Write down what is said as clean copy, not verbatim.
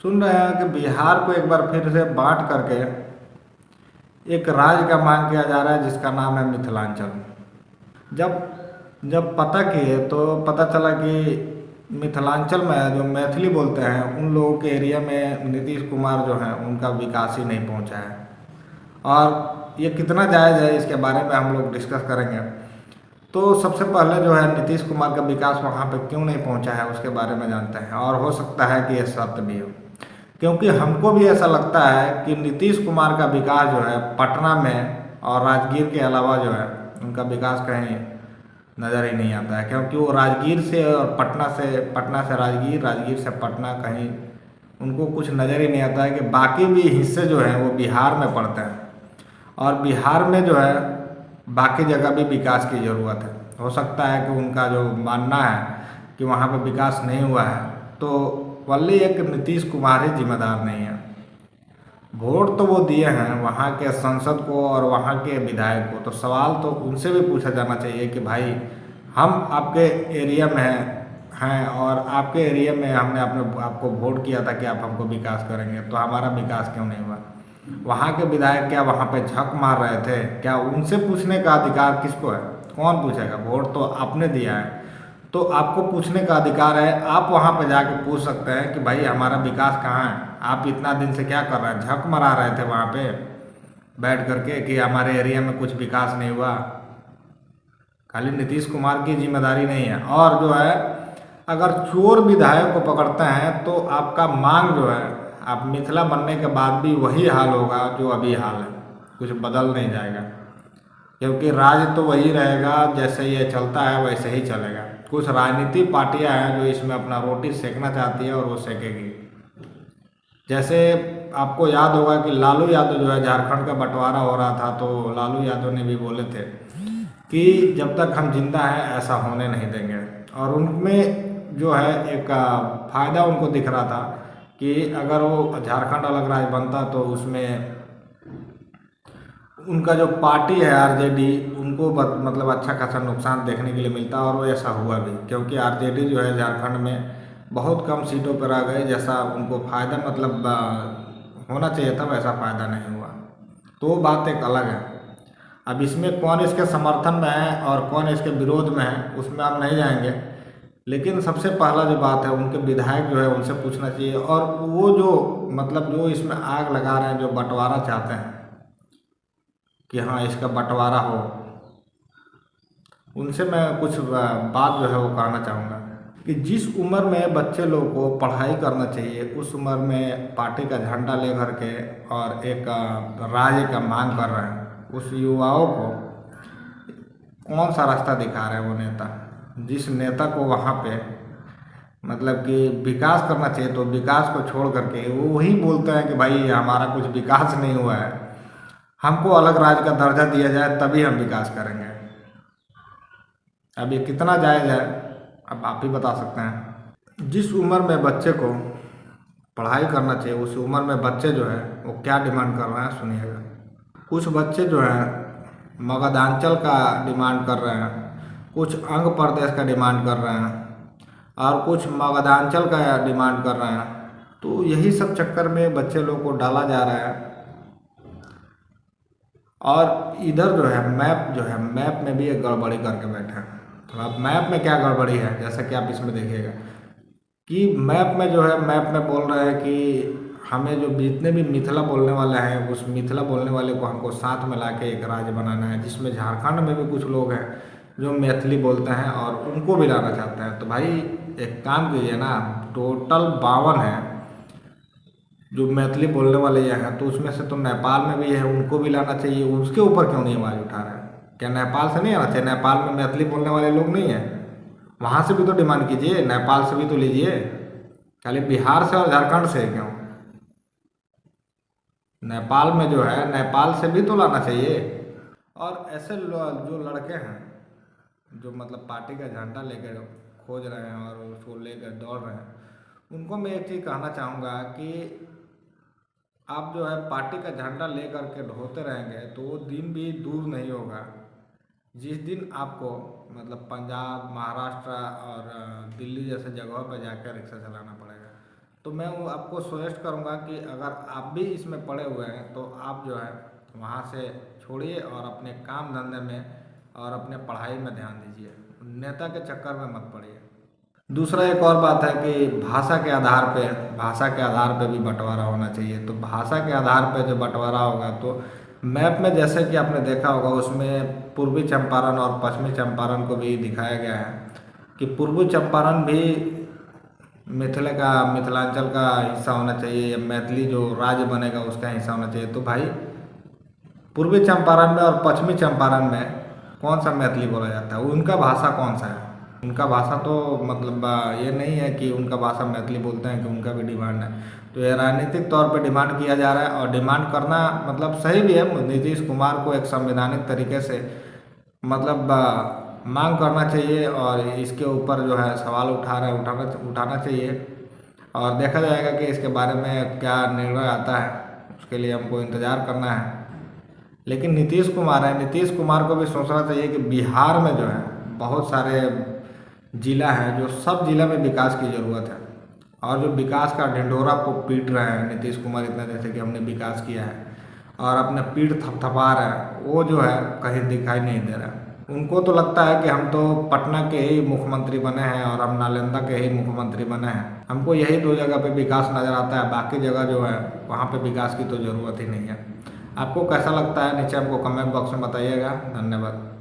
सुन रहे हैं कि बिहार को एक बार फिर से बांट करके एक राज्य का मांग किया जा रहा है जिसका नाम है मिथिलांचल। जब जब पता किए तो पता चला कि मिथिलांचल में जो मैथिली बोलते हैं उन लोगों के एरिया में नीतीश कुमार जो हैं उनका विकास ही नहीं पहुंचा है। और ये कितना जायज़ है इसके बारे में हम लोग डिस्कस करेंगे। तो सबसे पहले जो है नीतीश कुमार का विकास वहाँ पे क्यों नहीं पहुँचा है उसके बारे में जानते हैं, और हो सकता है कि ये सत्य भी हो, क्योंकि हमको भी ऐसा लगता है कि नीतीश कुमार का विकास जो है पटना में और राजगीर के अलावा जो है उनका विकास कहीं नज़र ही नहीं आता है, क्योंकि वो राजगीर से और पटना से राजगीर, राजगीर से पटना कहीं उनको कुछ नज़र ही नहीं आता है कि बाकी भी हिस्से जो हैं वो बिहार में पड़ते हैं और बिहार में जो है बाकी जगह भी विकास की ज़रूरत है। हो सकता है कि उनका जो मानना है कि वहाँ पे विकास नहीं हुआ है, तो वल्ली एक नीतीश कुमार ही जिम्मेदार नहीं है। वोट तो वो दिए हैं वहाँ के संसद को और वहाँ के विधायक को, तो सवाल तो उनसे भी पूछा जाना चाहिए कि भाई हम आपके एरिया में हैं और आपके एरिया में हमने आपको वोट किया था कि आप हमको विकास करेंगे, तो हमारा विकास क्यों नहीं हुआ। वहाँ के विधायक क्या वहाँ पे झक मार रहे थे? क्या उनसे पूछने का अधिकार किसको है? कौन पूछेगा? वोट तो आपने दिया है, तो आपको पूछने का अधिकार है। आप वहाँ पे जाके पूछ सकते हैं कि भाई हमारा विकास कहाँ है, आप इतना दिन से क्या कर रहे हैं? झक मरा रहे थे वहाँ पे बैठ करके कि हमारे एरिया में कुछ विकास नहीं हुआ। खाली नीतीश कुमार की जिम्मेदारी नहीं है। और जो है अगर चोर विधायक को पकड़ते हैं तो आपका मांग जो है आप मिथिला बनने के बाद भी वही हाल होगा जो अभी हाल है, कुछ बदल नहीं जाएगा, क्योंकि राज तो वही रहेगा, जैसे ये चलता है वैसे ही चलेगा। कुछ राजनीतिक पार्टियां हैं जो इसमें अपना रोटी सेकना चाहती है और वो सेकेगी। जैसे आपको याद होगा कि लालू यादव जो है झारखंड का बंटवारा हो रहा था, तो लालू यादव ने भी बोले थे कि जब तक हम जिंदा हैं ऐसा होने नहीं देंगे। और उनमें जो है एक फ़ायदा उनको दिख रहा था कि अगर वो झारखंड अलग राज्य बनता तो उसमें उनका जो पार्टी है आरजेडी उनको मतलब अच्छा खासा नुकसान देखने के लिए मिलता, और वो ऐसा हुआ भी, क्योंकि आरजेडी जो है झारखंड में बहुत कम सीटों पर आ गए। जैसा उनको फ़ायदा मतलब होना चाहिए था वैसा फ़ायदा नहीं हुआ। तो वो बात एक अलग है। अब इसमें कौन इसके समर्थन में है और कौन इसके विरोध में है उसमें हम नहीं जाएंगे, लेकिन सबसे पहला जो बात है उनके विधायक जो है उनसे पूछना चाहिए। और वो जो मतलब जो इसमें आग लगा रहे हैं, जो बंटवारा चाहते हैं कि हाँ इसका बंटवारा हो, उनसे मैं कुछ बात जो है वो कहना चाहूँगा कि जिस उम्र में बच्चे लोग को पढ़ाई करना चाहिए उस उम्र में पार्टी का झंडा ले कर के और एक राज्य का मांग कर रहे हैं, उस युवाओं को कौन सा रास्ता दिखा रहे हैं वो नेता? जिस नेता को वहाँ पे मतलब कि विकास करना चाहिए तो विकास को छोड़ करके वो वही बोलते हैं कि भाई हमारा कुछ विकास नहीं हुआ है, हमको अलग राज्य का दर्जा दिया जाए तभी हम विकास करेंगे। अब ये कितना जायज़ है अब आप ही बता सकते हैं। जिस उम्र में बच्चे को पढ़ाई करना चाहिए उस उम्र में बच्चे जो है वो क्या डिमांड कर रहे हैं सुनिएगा। कुछ बच्चे जो हैं मगधांचल का डिमांड कर रहे हैं, कुछ अंग प्रदेश का डिमांड कर रहे हैं और कुछ मगधांचल का डिमांड कर रहे हैं। तो यही सब चक्कर में बच्चे लोग को डाला जा रहा है। और इधर जो है मैप में भी एक गड़बड़ी करके बैठे हैं। तो अब मैप में क्या गड़बड़ी है जैसा कि आप इसमें देखिएगा कि मैप में जो है मैप में बोल रहे हैं कि हमें जो जितने भी मिथिला बोलने वाले हैं उस मिथिला बोलने वाले को हमको साथ में ला के एक राज्य बनाना है, जिसमें झारखंड में भी कुछ लोग हैं जो मैथिली बोलते हैं और उनको भी लाना चाहते हैं। तो भाई एक काम कीजिए ना, टोटल 52 है जो मैथिली बोलने वाले ये हैं, तो उसमें से तो नेपाल में भी है, उनको भी लाना चाहिए। उसके ऊपर क्यों नहीं आवाज़ उठा रहे हैं? क्या नेपाल से नहीं आना चाहिए? नेपाल में मैथिली बोलने वाले लोग नहीं हैं? वहाँ से भी तो डिमांड कीजिए, नेपाल से भी तो लीजिए। खाली बिहार से और झारखंड से क्यों? नेपाल में जो है नेपाल से भी तो लाना चाहिए। और ऐसे जो लड़के हैं जो मतलब पार्टी का झंडा लेकर खोज रहे हैं और उसको लेकर दौड़ रहे हैं, उनको मैं एक चीज़ कहना चाहूँगा कि आप जो है पार्टी का झंडा ले करके ढोते रहेंगे तो वो दिन भी दूर नहीं होगा जिस दिन आपको मतलब पंजाब, महाराष्ट्र और दिल्ली जैसे जगहों पर जाकर रिक्शा चलाना पड़ेगा। तो मैं वो आपको सजेस्ट करूँगा कि अगर आप भी इसमें पड़े हुए हैं तो आप जो है वहाँ से छोड़िए और अपने काम धंधे में और अपने पढ़ाई में ध्यान दीजिए, नेता के चक्कर में मत पड़िए। दूसरा एक और बात है कि भाषा के आधार पे भी बंटवारा होना चाहिए। तो भाषा के आधार पे जो बंटवारा होगा तो मैप में जैसे कि आपने देखा होगा उसमें पूर्वी चंपारण और पश्चिमी चंपारण को भी दिखाया गया है कि पूर्वी चंपारण भी मिथिलांचल का हिस्सा होना चाहिए, या मैथिली जो राज्य बनेगा उसका हिस्सा होना चाहिए। तो भाई पूर्वी चंपारण में और पश्चिमी चंपारण में कौन सा मैथिली बोला जाता है, उनका भाषा कौन सा है? उनका भाषा तो मतलब ये नहीं है कि उनका भाषा मैथिली बोलते हैं कि उनका भी डिमांड है। तो ये राजनीतिक तौर पे डिमांड किया जा रहा है, और डिमांड करना मतलब सही भी है। नीतीश कुमार को एक संवैधानिक तरीके से मतलब मांग करना चाहिए, और इसके ऊपर जो है सवाल उठाना चाहिए, और देखा जाएगा कि इसके बारे में क्या निर्णय आता है। उसके लिए हमको इंतज़ार करना है। लेकिन नीतीश कुमार को भी सोचना चाहिए कि बिहार में जो है बहुत सारे जिला हैं, जो सब जिला में विकास की ज़रूरत है, और जो विकास का ढिंढोरा को पीट रहे हैं नीतीश कुमार इतना जैसे कि हमने विकास किया है और अपने पीठ थपथपा रहे हैं, वो जो है कहीं दिखाई नहीं दे रहा है। उनको तो लगता है कि हम तो पटना के ही मुख्यमंत्री बने हैं और हम नालंदा के ही मुख्यमंत्री बने हैं, हमको यही दो जगह पे विकास नज़र आता है, बाकी जगह जो है वहाँ पे विकास की तो ज़रूरत ही नहीं है। आपको कैसा लगता है नीचे हमको कमेंट बॉक्स में बताइएगा। धन्यवाद।